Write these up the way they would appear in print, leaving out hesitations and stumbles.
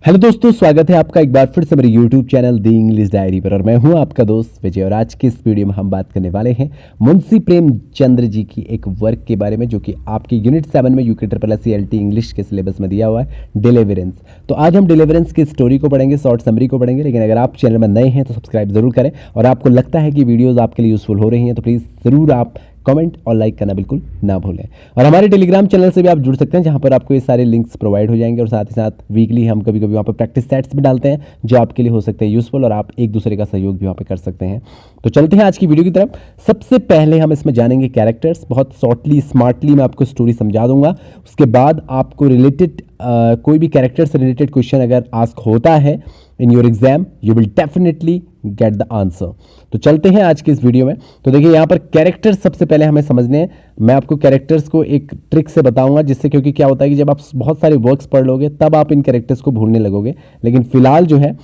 Hello दोस्तों, स्वागत है आपका एक बार फिर से मेरे यूट्यूब चैनल दी इंग्लिश डायरी पर। और मैं हूं आपका दोस्त विजय। और आज की इस वीडियो में हम बात करने वाले हैं मुंशी प्रेमचंद्र जी की एक वर्क के बारे में, जो कि आपकी यूनिट 7 में UK triple S LT English के सिलेबस में दिया हुआ है, डिलीवरेंस। तो आज हम डिलीवरेंस की स्टोरी को पढ़ेंगे, शॉर्ट समरी को पढ़ेंगे। लेकिन अगर आप चैनल में नए हैं तो सब्सक्राइब जरूर करें, और आपको लगता है कि वीडियोज़ आपके लिए यूजफुल हो रही हैं तो प्लीज़ ज़रूर आप कमेंट और लाइक करना बिल्कुल ना भूलें। और हमारे टेलीग्राम चैनल से भी आप जुड़ सकते हैं, जहां पर आपको ये सारे लिंक्स प्रोवाइड हो जाएंगे। और साथ ही साथ वीकली हम कभी कभी वहाँ पर प्रैक्टिस सेट्स भी डालते हैं, जो आपके लिए हो सकते हैं यूजफुल, और आप एक दूसरे का सहयोग भी वहाँ पर कर सकते हैं। तो चलते हैं आज की वीडियो की तरफ। सबसे पहले हम इसमें जानेंगे कैरेक्टर्स। बहुत शॉर्टली स्मार्टली मैं आपको स्टोरी समझा दूंगा। उसके बाद आपको रिलेटेड कोई भी कैरेक्टर से रिलेटेड क्वेश्चन अगर आस्क होता है in your exam, you will definitely get the answer. तो चलते हैं आज की इस वीडियो में। तो देखिए, यहाँ पर कैरेक्टर्स सबसे पहले हमें समझने हैं। मैं आपको कैरेक्टर्स को एक ट्रिक से बताऊंगा, जिससे क्योंकि क्या होता है कि जब आप बहुत सारे वर्क्स पढ़ लोगे तब आप इन कैरेक्टर्स को भूलने लगोगे। लेकिन फिलहाल जो है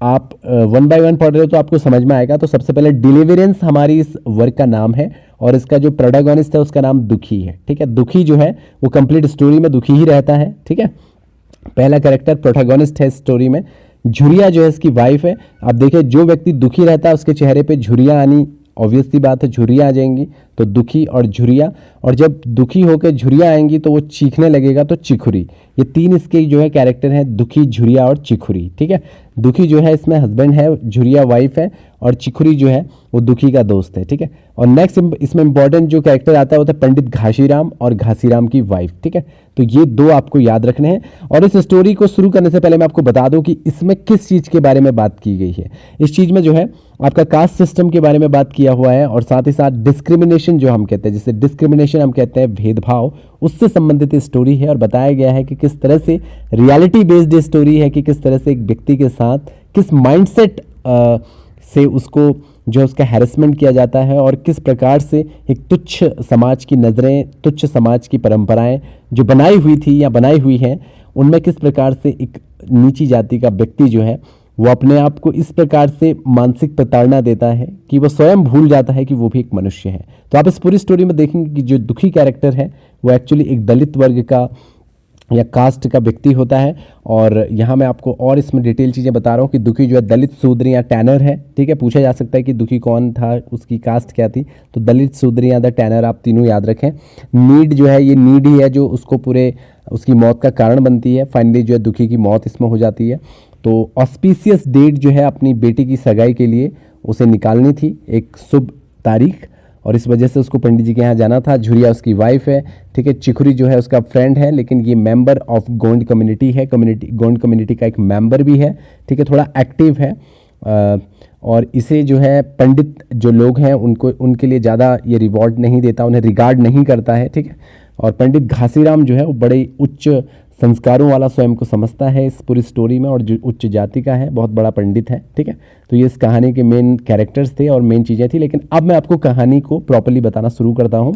आप वन बाय वन पढ़ रहे हो तो आपको समझ में आएगा। तो सबसे पहले डिलीवरेंस हमारी इस वर्क का नाम है, और इसका जो प्रोटैगनिस्ट है उसका नाम दुखी है। ठीक है, दुखी जो है वो कंप्लीट स्टोरी में दुखी ही रहता है। ठीक है, पहला कैरेक्टर प्रोटैगनिस्ट है स्टोरी में। झुरिया जो है इसकी वाइफ है। आप देखिए, जो व्यक्ति दुखी रहता है उसके चेहरे पे झुरियाँ आनी ऑब्वियस सी बात है, झुरियाँ आ जाएंगी। तो दुखी और झुरिया, और जब दुखी होकर झुरियाँ आएंगी तो वो चीखने लगेगा, तो चिखुरी। ये तीन इसके जो है कैरेक्टर हैं, दुखी, झुरिया और चिखुरी। ठीक है, दुखी जो है इसमें हस्बैंड है, झुरिया वाइफ है, और चिखुरी जो है वो दुखी का दोस्त है। ठीक है, और नेक्स्ट इसमें इंपॉर्टेंट जो कैरेक्टर आता है वो है पंडित घासीराम और घासीराम की वाइफ। ठीक है, तो ये दो आपको याद रखने हैं। और इस स्टोरी को शुरू करने से पहले मैं आपको बता दूं कि इसमें किस चीज़ के बारे में बात की गई है। इस चीज़ में जो है आपका कास्ट सिस्टम के बारे में बात किया हुआ है, और साथ ही साथ डिस्क्रिमिनेशन जो हम कहते हैं, जिसे डिस्क्रिमिनेशन हम कहते हैं भेदभाव, उससे संबंधित स्टोरी है। और बताया गया है कि किस तरह से रियलिटी बेस्ड स्टोरी है, कि किस तरह से एक व्यक्ति के साथ किस माइंडसेट से उसको जो है उसका हैरेसमेंट किया जाता है, और किस प्रकार से एक तुच्छ समाज की नज़रें, तुच्छ समाज की परंपराएं जो बनाई हुई थी या बनाई हुई हैं, उनमें किस प्रकार से एक नीची जाति का व्यक्ति जो है वो अपने आप को इस प्रकार से मानसिक प्रताड़ना देता है कि वो स्वयं भूल जाता है कि वो भी एक मनुष्य है। तो आप इस पूरी स्टोरी में देखेंगे कि जो दुखी कैरेक्टर है वो एक्चुअली एक दलित वर्ग का या कास्ट का व्यक्ति होता है। और यहाँ मैं आपको और इसमें डिटेल चीज़ें बता रहा हूँ कि दुखी जो है दलित शूद्र या टैनर है। ठीक है, पूछा जा सकता है कि दुखी कौन था, उसकी कास्ट क्या थी। तो दलित शूद्र या द टैनर, आप तीनों याद रखें। नीड जो है, ये नीड ही है जो उसको पूरे उसकी मौत का कारण बनती है। फाइनली जो है दुखी की मौत इसमें हो जाती है। तो ऑस्पिशियस डेट जो है अपनी बेटी की सगाई के लिए उसे निकालनी थी, एक शुभ तारीख, और इस वजह से उसको पंडित जी के यहाँ जाना था। झुरिया उसकी वाइफ है। ठीक है, चिखुरी जो है उसका फ्रेंड है, लेकिन ये मेंबर ऑफ गोंड कम्युनिटी है, गोंड कम्युनिटी का एक मेंबर भी है। ठीक है, थोड़ा एक्टिव है। और इसे जो है पंडित जो लोग हैं उनको, उनके लिए ज़्यादा ये रिवॉर्ड नहीं देता, उन्हें रिगार्ड नहीं करता है। ठीक है, और पंडित घासीराम जो है वो बड़े उच्च संस्कारों वाला स्वयं को समझता है इस पूरी स्टोरी में, और जो उच्च जाति का है, बहुत बड़ा पंडित है। ठीक है, तो ये इस कहानी के मेन कैरेक्टर्स थे और मेन चीज़ें थी। लेकिन अब मैं आपको कहानी को प्रॉपर्ली बताना शुरू करता हूँ।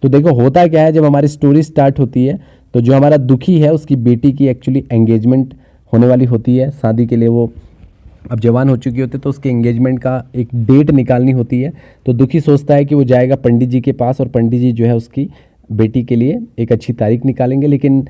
तो देखो, होता क्या है, जब हमारी स्टोरी स्टार्ट होती है तो जो हमारा दुखी है उसकी बेटी की एक्चुअली एंगेजमेंट होने वाली होती है। शादी के लिए वो अब जवान हो चुकी होती है, तो उसके एंगेजमेंट का एक डेट निकालनी होती है। तो दुखी सोचता है कि वो जाएगा पंडित जी के पास, और पंडित जी जो है उसकी बेटी के लिए एक अच्छी तारीख निकालेंगे। लेकिन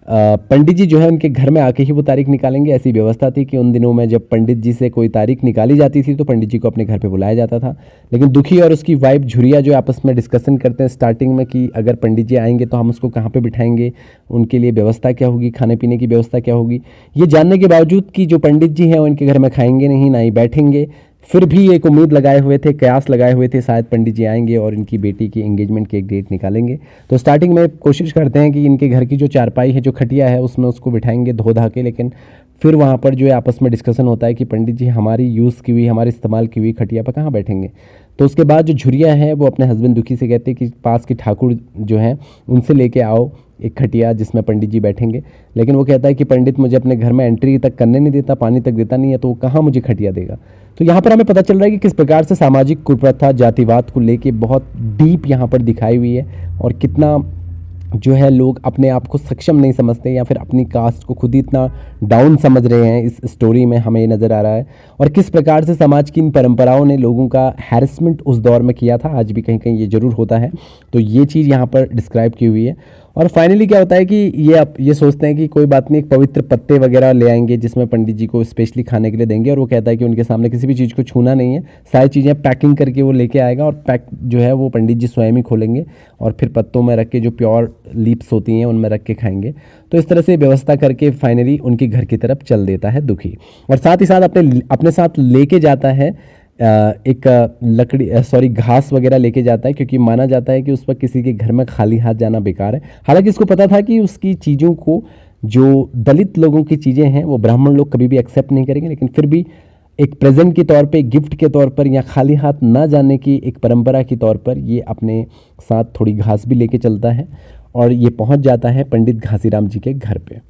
पंडित जी जो है उनके घर में आके ही वो तारीख निकालेंगे। ऐसी व्यवस्था थी कि उन दिनों में जब पंडित जी से कोई तारीख निकाली जाती थी तो पंडित जी को अपने घर पे बुलाया जाता था। लेकिन दुखी और उसकी वाइफ झुरिया जो आपस में डिस्कशन करते हैं स्टार्टिंग में कि अगर पंडित जी आएंगे तो हम उसको कहाँ पे बिठाएंगे, उनके लिए व्यवस्था क्या होगी, खाने पीने की व्यवस्था क्या होगी, ये जानने के बावजूद कि जो पंडित जी हैं उनके घर में खाएंगे नहीं, ना ही बैठेंगे, फिर भी एक उम्मीद लगाए हुए थे, कयास लगाए हुए थे, शायद पंडित जी आएंगे और इनकी बेटी की एंगेजमेंट की एक डेट निकालेंगे। तो स्टार्टिंग में कोशिश करते हैं कि इनके घर की जो चारपाई है, जो खटिया है, उसमें उसको बिठाएंगे धो धा के। लेकिन फिर वहाँ पर जो है आपस में डिस्कशन होता है कि पंडित जी हमारी यूज़ की हुई, हमारे इस्तेमाल की हुई खटिया पर कहाँ बैठेंगे। तो उसके बाद जो झुरिया है वो अपने हस्बैंड दुखी से कहते हैं कि पास के ठाकुर जो हैं उनसे लेके आओ एक खटिया जिसमें पंडित जी बैठेंगे। लेकिन वो कहता है कि पंडित मुझे अपने घर में एंट्री तक करने नहीं देता, पानी तक देता नहीं है, तो वो कहाँ मुझे खटिया देगा। तो यहाँ पर हमें पता चल रहा है कि किस प्रकार से सामाजिक कुप्रथा, जातिवाद को लेके बहुत डीप यहाँ पर दिखाई हुई है, और कितना जो है लोग अपने आप को सक्षम नहीं समझते, या फिर अपनी कास्ट को खुद ही इतना डाउन समझ रहे हैं। इस स्टोरी में हमें ये नज़र आ रहा है, और किस प्रकार से समाज की इन परंपराओं ने लोगों का हैरेसमेंट उस दौर में किया था, आज भी कहीं कहीं ये ज़रूर होता है। तो ये चीज़ यहाँ पर डिस्क्राइब की हुई है। और फाइनली क्या होता है कि ये सोचते हैं कि कोई बात नहीं, एक पवित्र पत्ते वगैरह ले आएंगे जिसमें पंडित जी को स्पेशली खाने के लिए देंगे, और वो कहता है कि उनके सामने किसी भी चीज़ को छूना नहीं है, सारी चीज़ें पैकिंग करके वो लेके आएगा, और पैक जो है वो पंडित जी स्वयं ही खोलेंगे और फिर पत्तों में रख के जो प्योर लीप्स होती हैं उनमें रख के खाएंगे। तो इस तरह से व्यवस्था करके फाइनली उनके घर की तरफ चल देता है दुखी, और साथ ही साथ अपने साथ लेके जाता है एक घास वगैरह लेके जाता है, क्योंकि माना जाता है कि उस वक्त किसी के घर में खाली हाथ जाना बेकार है। हालांकि इसको पता था कि उसकी चीज़ों को, जो दलित लोगों की चीज़ें हैं वो ब्राह्मण लोग कभी भी एक्सेप्ट नहीं करेंगे, लेकिन फिर भी एक प्रेजेंट के तौर पे, गिफ्ट के तौर पर, या खाली हाथ ना जाने की एक परंपरा के तौर पर ये अपने साथ थोड़ी घास भी लेके चलता है, और ये पहुंच जाता है पंडित घासीराम जी के घर पे।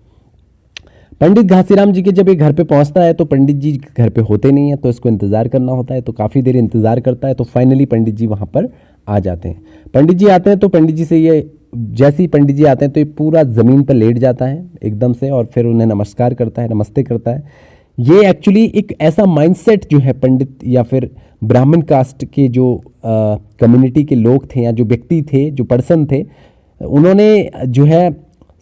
पंडित घासीराम जी के जब ये घर पे पहुंचता है तो पंडित जी घर पे होते नहीं है, तो इसको इंतज़ार करना होता है। तो काफ़ी देर इंतज़ार करता है, तो फाइनली पंडित जी वहाँ पर आ जाते हैं। पंडित जी आते हैं तो पंडित जी से ये, जैसे ही पंडित जी आते हैं तो ये पूरा ज़मीन पर लेट जाता है एकदम से, और फिर उन्हें नमस्कार करता है, नमस्ते करता है। ये एक्चुअली एक ऐसा माइंडसेट जो है पंडित या फिर ब्राह्मण कास्ट के जो कम्युनिटी के लोग थे, या जो व्यक्ति थे, जो पर्सन थे, उन्होंने जो है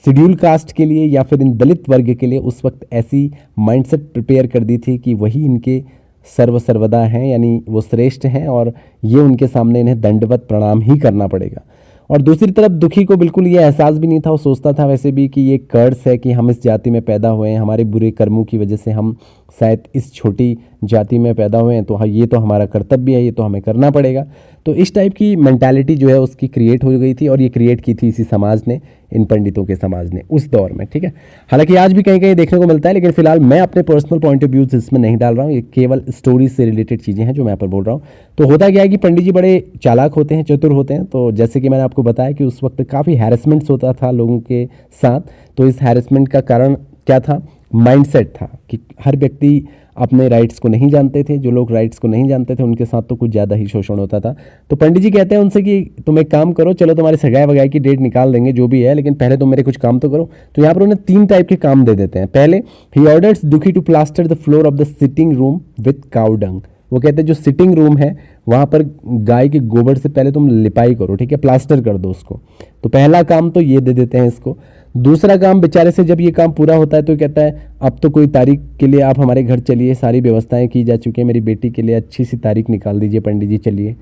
शेड्यूल कास्ट के लिए या फिर इन दलित वर्ग के लिए उस वक्त ऐसी माइंडसेट प्रिपेयर कर दी थी कि वही इनके सर्वदा हैं, यानी वो श्रेष्ठ हैं, और ये उनके सामने इन्हें दंडवत प्रणाम ही करना पड़ेगा। और दूसरी तरफ दुखी को बिल्कुल ये एहसास भी नहीं था, वो सोचता था वैसे भी कि ये कर्स है कि हम इस जाति में पैदा हुए हैं, हमारे बुरे कर्मों की वजह से हम शायद इस छोटी जाति में पैदा हुए हैं, तो ये तो हमारा कर्तव्य है, ये तो हमें करना पड़ेगा। तो इस टाइप की मेंटालिटी जो है उसकी क्रिएट हो गई थी, और ये क्रिएट की थी इसी समाज ने, इन पंडितों के समाज ने उस दौर में, ठीक है। हालांकि आज भी कहीं कहीं देखने को मिलता है, लेकिन फिलहाल मैं अपने पर्सनल पॉइंट ऑफ व्यू इसमें नहीं डाल रहा हूँ, ये केवल स्टोरी से रिलेटेड चीज़ें हैं जो मैं यहाँ पर बोल रहा हूँ। तो होता क्या है कि पंडित जी बड़े चालाक होते हैं, चतुर होते हैं। तो जैसे कि मैंने आपको बताया कि उस वक्त काफ़ी हैरेसमेंट्स होता था लोगों के साथ, तो इस हैरेसमेंट का कारण क्या था? माइंडसेट था कि हर व्यक्ति अपने राइट्स को नहीं जानते थे। जो लोग राइट्स को नहीं जानते थे उनके साथ तो कुछ ज़्यादा ही शोषण होता था। तो पंडित जी कहते हैं उनसे कि तुम एक काम करो, चलो तुम्हारी सगाई वगाई की डेट निकाल देंगे जो भी है, लेकिन पहले तुम मेरे कुछ काम तो करो। तो यहाँ पर उन्हें 3 टाइप के काम दे देते हैं। पहले, he orders Dukhi to plaster the floor of the sitting room with cow dung. वो कहते हैं जो सिटिंग रूम है वहाँ पर गाय के गोबर से पहले तुम लिपाई करो, ठीक है, प्लास्टर कर दो उसको। तो पहला काम तो ये दे देते हैं इसको। दूसरा काम, बेचारे से जब ये काम पूरा होता है तो कहता है अब तो कोई तारीख के लिए आप हमारे घर चलिए, सारी व्यवस्थाएं की जा चुकी है, मेरी बेटी के लिए अच्छी सी तारीख निकाल दीजिए पंडित जी, चलिए।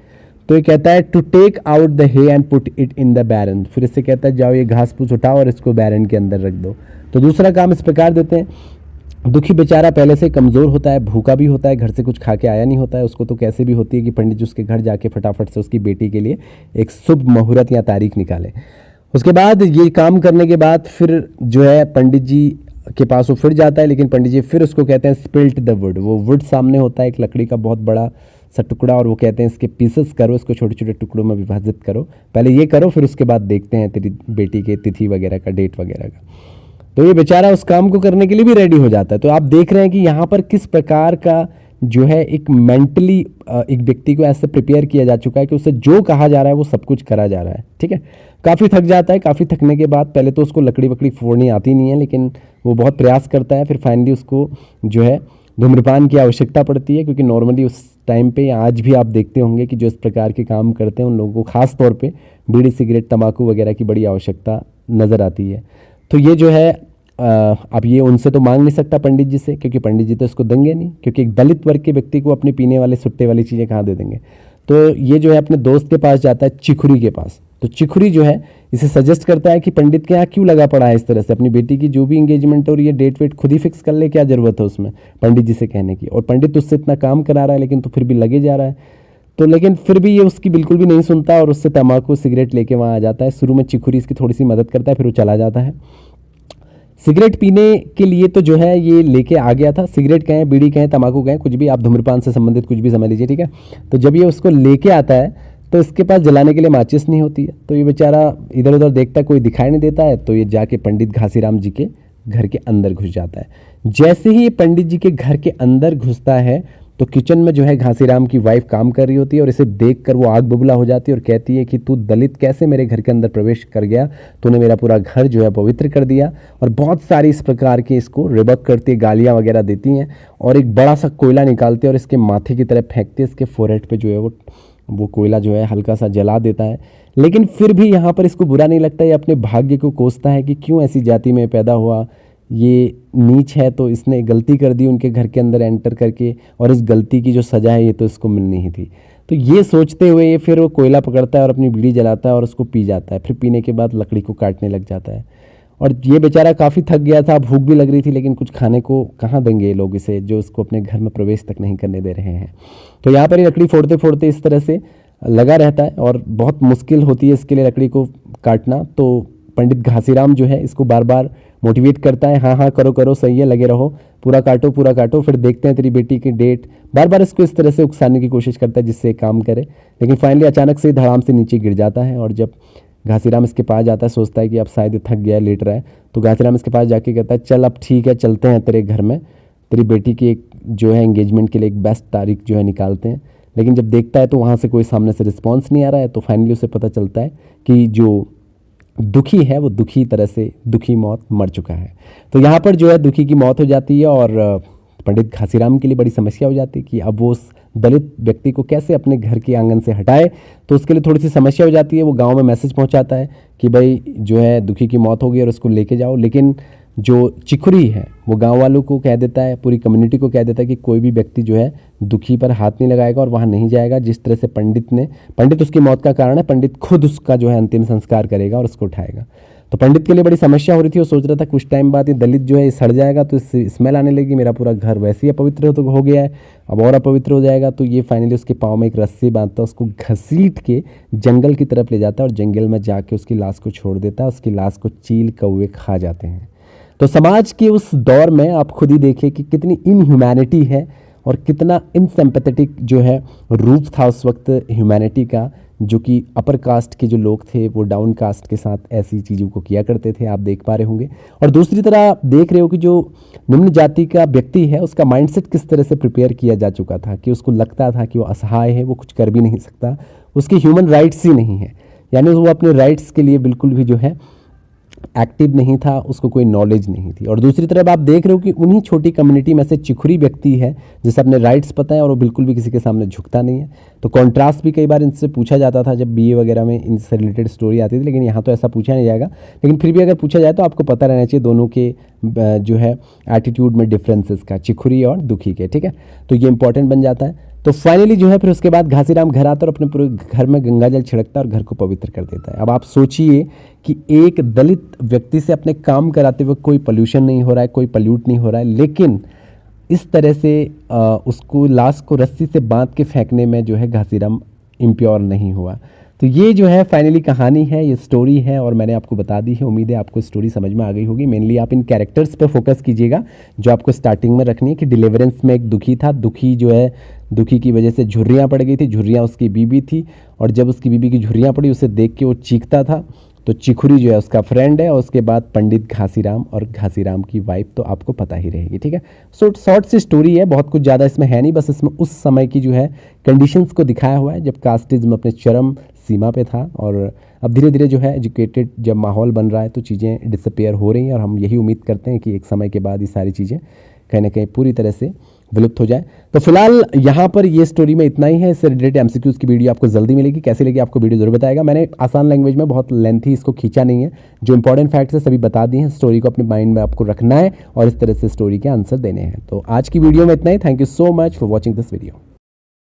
तो ये कहता है to take out the hay and put it in the barn. फिर इससे कहता है जाओ ये घास फूस उठाओ और इसको बैरन के अंदर रख दो। तो दूसरा काम इस प्रकार देते हैं। दुखी बेचारा पहले से कमज़ोर होता है, भूखा भी होता है, घर से कुछ खा के आया नहीं होता है, उसको तो कैसे भी होती है कि पंडित जी उसके घर जाके फटाफट से उसकी बेटी के लिए एक शुभ मुहूर्त या तारीख निकाले। उसके बाद ये काम करने के बाद फिर जो है पंडित जी के पास वो फिर जाता है, लेकिन पंडित जी फिर उसको कहते हैं स्पिल्ट द वुड। वो वुड सामने होता है एक लकड़ी का बहुत बड़ा सा टुकड़ा, और वो कहते हैं इसके पीसेस करो, इसको छोटे छोटे टुकड़ों में विभाजित करो, पहले ये करो फिर उसके बाद देखते हैं तेरी बेटी के तिथि वगैरह का, डेट वगैरह का। तो ये बेचारा उस काम को करने के लिए भी रेडी हो जाता है। तो आप देख रहे हैं कि यहाँ पर किस प्रकार का जो है एक मेंटली एक व्यक्ति को ऐसे प्रिपेयर किया जा चुका है कि उससे जो कहा जा रहा है वो सब कुछ करा जा रहा है, ठीक है। काफ़ी थक जाता है। काफ़ी थकने के बाद पहले तो उसको लकड़ी वकड़ी फोड़नी आती नहीं है, लेकिन वो बहुत प्रयास करता है। फिर फाइनली उसको जो है धूम्रपान की आवश्यकता पड़ती है, क्योंकि नॉर्मली उस टाइम पे आज भी आप देखते होंगे कि जो इस प्रकार के काम करते हैं उन लोगों को खास तौर पे बीड़ी सिगरेट तंबाकू वगैरह की बड़ी आवश्यकता नज़र आती है। तो ये जो है अब ये उनसे तो मांग नहीं सकता पंडित जी से, क्योंकि पंडित जी तो इसको देंगे नहीं, क्योंकि एक दलित वर्ग के व्यक्ति को अपने पीने वाले सुट्टे वाली चीज़ें कहाँ दे देंगे। तो ये जो है अपने दोस्त के पास जाता है, चिखुरी के पास। तो चिखुरी जो है इसे सजेस्ट करता है कि पंडित के यहाँ क्यों लगा पड़ा है इस तरह से, अपनी बेटी की जो भी इंगेजमेंट हो रही है डेट वेट खुद ही फिक्स कर ले, क्या ज़रूरत है उसमें पंडित जी से कहने की। और पंडित उससे इतना काम करा रहा है लेकिन तो फिर भी लगे जा रहा है। तो लेकिन फिर भी ये उसकी बिल्कुल भी नहीं सुनता और उससे तम्बाकू सिगरेट लेके वहाँ आ जाता है। शुरू में चिखुरी इसकी थोड़ी सी मदद करता है, फिर वो चला जाता है। सिगरेट पीने के लिए तो जो है ये लेके आ गया था, सिगरेट कहें, बीड़ी कहें, तम्बाकू कहें, कुछ भी आप धूम्रपान से संबंधित कुछ भी समझ लीजिए, ठीक है। तो जब ये उसको लेके आता है तो इसके पास जलाने के लिए माचिस नहीं होती है। तो ये बेचारा इधर उधर देखता है, कोई दिखाई नहीं देता है। तो ये जाके पंडित घासीराम जी के घर के अंदर घुस जाता है। जैसे ही ये पंडित जी के घर के अंदर घुसता है तो किचन में जो है घासीराम की वाइफ काम कर रही होती है, और इसे देखकर वो आग बबूला हो जाती है और कहती है कि तू दलित कैसे मेरे घर के अंदर प्रवेश कर गया, तूने मेरा पूरा घर जो है पवित्र कर दिया। और बहुत सारी इस प्रकार की इसको रिबक करती है, गालियाँ वगैरह देती हैं, और एक बड़ा सा कोयला निकालती है और इसके माथे की तरफ फेंकती है। इसके फोरहेड पे जो है वो कोयला जो है हल्का सा जला देता है, लेकिन फिर भी यहाँ पर इसको बुरा नहीं लगता, ये अपने भाग्य को कोसता है कि क्यों ऐसी जाति में पैदा हुआ, ये नीच है, तो इसने गलती कर दी उनके घर के अंदर एंटर करके, और इस गलती की जो सज़ा है ये तो इसको मिलनी ही थी। तो ये सोचते हुए ये फिर वो कोयला पकड़ता है और अपनी बीड़ी जलाता है और उसको पी जाता है। फिर पीने के बाद लकड़ी को काटने लग जाता है। और ये बेचारा काफ़ी थक गया था, भूख भी लग रही थी, लेकिन कुछ खाने को कहाँ देंगे ये लोग इसे, जो इसको अपने घर में प्रवेश तक नहीं करने दे रहे हैं। तो यहाँ पर ये लकड़ी फोड़ते फोड़ते इस तरह से लगा रहता है और बहुत मुश्किल होती है इसके लिए लकड़ी को काटना। तो पंडित घासीराम जो है इसको बार बार मोटिवेट करता है, हाँ हाँ करो करो, सही है, लगे रहो, पूरा काटो, फिर देखते हैं तेरी बेटी की डेट। बार बार इसको इस तरह से उकसाने की कोशिश करता है जिससे काम करे। लेकिन फाइनली अचानक से धड़ाम से नीचे गिर जाता है। और जब घासीराम इसके पास जाता है, सोचता है कि अब शायद थक गया है, लेट रहा है, तो घासीराम इसके पास जाके कहता है चल अब ठीक है, चलते हैं तेरे घर में, तेरी बेटी की एक जो है एंगेजमेंट के लिए एक बेस्ट तारीख जो है निकालते हैं। लेकिन जब देखता है तो वहाँ से कोई सामने से रिस्पॉन्स नहीं आ रहा है। तो फाइनली उसे पता चलता है कि जो दुखी है वो दुखी तरह से दुखी मौत मर चुका है। तो यहाँ पर जो है दुखी की मौत हो जाती है और पंडित घासीराम के लिए बड़ी समस्या हो जाती है कि अब वो उस दलित व्यक्ति को कैसे अपने घर के आंगन से हटाए। तो उसके लिए थोड़ी सी समस्या हो जाती है। वो गांव में मैसेज पहुंचाता है कि भाई जो है दुखी की मौत हो गई और उसको लेके जाओ। लेकिन जो चिखुरी है वो गांव वालों को कह देता है, पूरी कम्युनिटी को कह देता है कि कोई भी व्यक्ति जो है दुखी पर हाथ नहीं लगाएगा और वहाँ नहीं जाएगा। जिस तरह से पंडित उसकी मौत का कारण है, पंडित खुद उसका जो है अंतिम संस्कार करेगा और उसको उठाएगा। तो पंडित के लिए बड़ी समस्या हो रही थी। वो सोच रहा था कुछ टाइम बाद ये दलित जो है सड़ जाएगा तो इससे स्मेल आने लगी, मेरा पूरा घर वैसे ही अपवित्र तो हो गया है, अब और अपवित्र हो जाएगा। तो ये फाइनली उसके पाँव में एक रस्सी बांधता है, उसको घसीट के जंगल की तरफ ले जाता है और जंगल में जाके उसकी लाश को छोड़ देता है। उसकी लाश को चील कौवे खा जाते हैं। तो समाज के उस दौर में आप खुद ही देखिए कि कितनी इनह्यूमैनिटी है और कितना इनसिम्पैथेटिक जो है रूप था उस वक्त ह्यूमैनिटी का, जो कि अपर कास्ट के जो लोग थे वो डाउन कास्ट के साथ ऐसी चीज़ों को किया करते थे, आप देख पा रहे होंगे। और दूसरी तरह आप देख रहे हो कि जो निम्न जाति का व्यक्ति है उसका माइंडसेट किस तरह से प्रिपेयर किया जा चुका था कि उसको लगता था कि वो असहाय है, वो कुछ कर भी नहीं सकता, उसके ह्यूमन राइट्स ही नहीं है, यानी वो अपने राइट्स के लिए बिल्कुल भी जो है एक्टिव नहीं था, उसको कोई नॉलेज नहीं थी। और दूसरी तरफ आप देख रहे हो कि उन्हीं छोटी कम्युनिटी में से चिखुरी व्यक्ति है जिसे अपने राइट्स पता है और वो बिल्कुल भी किसी के सामने झुकता नहीं है। तो कॉन्ट्रास्ट भी कई बार इनसे पूछा जाता था जब बीए वगैरह में इनसे रिलेटेड स्टोरी आती थी, लेकिन यहाँ तो ऐसा पूछा नहीं जाएगा। लेकिन फिर भी अगर पूछा जाए तो आपको पता रहना चाहिए दोनों के जो है एटीट्यूड में डिफरेंसेस का, चिखुरी और दुखी के, ठीक है। तो ये इंपॉर्टेंट बन जाता है। तो फाइनली जो है फिर उसके बाद घासीराम घर आता है और अपने पूरे घर में गंगा जल छिड़कता है और घर को पवित्र कर देता है। अब आप सोचिए कि एक दलित व्यक्ति से अपने काम कराते हुए कोई पोल्यूशन नहीं हो रहा है, कोई पल्यूट नहीं हो रहा है, लेकिन इस तरह से उसको लाश को रस्सी से बांध के फेंकने में जो है घासीराम इम्प्योर नहीं हुआ। तो ये जो है फाइनली कहानी है, ये स्टोरी है और मैंने आपको बता दी है। उम्मीद है आपको स्टोरी समझ में आ गई होगी। मेनली आप इन कैरेक्टर्स पर फोकस कीजिएगा जो आपको स्टार्टिंग में रखनी है कि डिलीवरेंस में एक दुखी था, दुखी जो है दुखी की वजह से झुर्रियाँ पड़ गई थी, झुर्रियाँ उसकी बीबी थी और जब उसकी बीबी की झुर्रियाँ पड़ी उसे देख के वो चीखता था। तो चिखुरी जो है उसका फ्रेंड है और उसके बाद पंडित घासीराम और घासीराम की वाइफ तो आपको पता ही रहेगी, ठीक है। सो शॉर्ट सी स्टोरी है, बहुत कुछ ज़्यादा इसमें है नहीं, बस इसमें उस समय की जो है कंडीशंस को दिखाया हुआ है जब कास्टिज्म अपने चरम सीमा पे था। और अब धीरे धीरे जो है एजुकेटेड जब माहौल बन रहा है तो चीज़ें डिसअपेयर हो रही हैं और हम यही उम्मीद करते हैं कि एक समय के बाद ये सारी चीज़ें कहीं ना कहीं पूरी तरह से विलुप्त हो जाए। तो फिलहाल यहाँ पर ये स्टोरी में इतना ही है। इससे रिलेटेड एमसीक्यूज़ की वीडियो आपको जल्दी मिलेगी। कैसे लगी आपको वीडियो जरूर बताएगा। मैंने आसान लैंग्वेज में, बहुत लेंथी इसको खींचा नहीं है, जो इंपॉर्टेंट फैक्ट्स है सभी बता दिए हैं। स्टोरी को अपने माइंड में आपको रखना है और इस तरह से स्टोरी के आंसर देने हैं। तो आज की वीडियो में इतना ही। Thank you so much for watching this video.